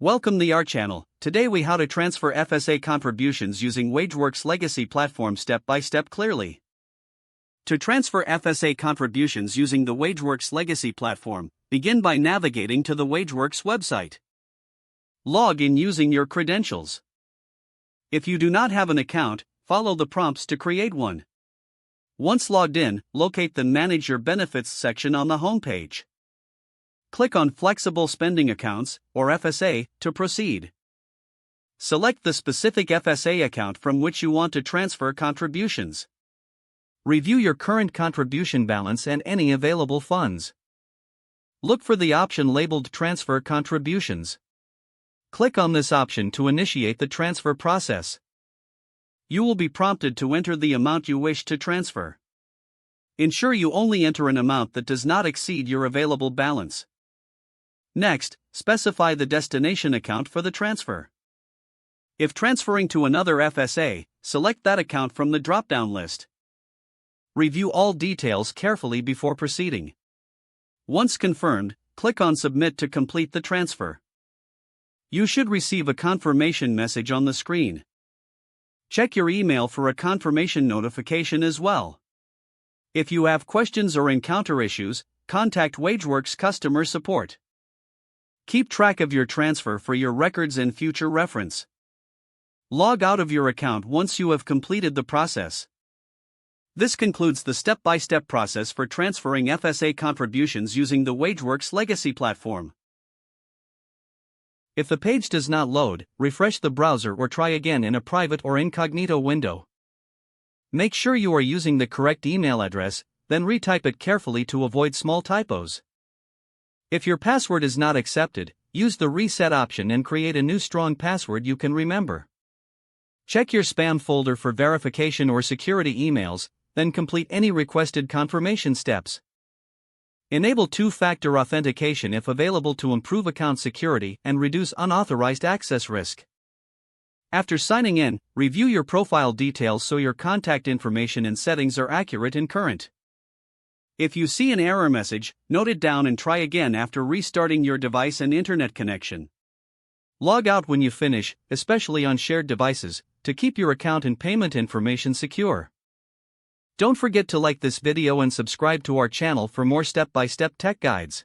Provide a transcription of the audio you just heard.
Welcome to our channel. Today we how to transfer FSA contributions using WageWorks legacy platform step by step clearly. To transfer FSA contributions using the WageWorks legacy platform, begin by navigating to the WageWorks website. Log in using your credentials. If you do not have an account, follow the prompts to create one. Once logged in, locate the Manage Your Benefits section on the homepage. Click on Flexible Spending Accounts, or FSA, to proceed. Select the specific FSA account from which you want to transfer contributions. Review your current contribution balance and any available funds. Look for the option labeled Transfer Contributions. Click on this option to initiate the transfer process. You will be prompted to enter the amount you wish to transfer. Ensure you only enter an amount that does not exceed your available balance. Next, specify the destination account for the transfer. If transferring to another FSA, select that account from the drop-down list. Review all details carefully before proceeding. Once confirmed, click on Submit to complete the transfer. You should receive a confirmation message on the screen. Check your email for a confirmation notification as well. If you have questions or encounter issues, contact WageWorks customer support. Keep track of your transfer for your records and future reference. Log out of your account once you have completed the process. This concludes the step-by-step process for transferring FSA contributions using the WageWorks legacy platform. If the page does not load, refresh the browser or try again in a private or incognito window. Make sure you are using the correct email address, then retype it carefully to avoid small typos. If your password is not accepted, use the reset option and create a new strong password you can remember. Check your spam folder for verification or security emails, then complete any requested confirmation steps. Enable two-factor authentication if available to improve account security and reduce unauthorized access risk. After signing in, review your profile details so your contact information and settings are accurate and current. If you see an error message, note it down and try again after restarting your device and internet connection. Log out when you finish, especially on shared devices, to keep your account and payment information secure. Don't forget to like this video and subscribe to our channel for more step-by-step tech guides.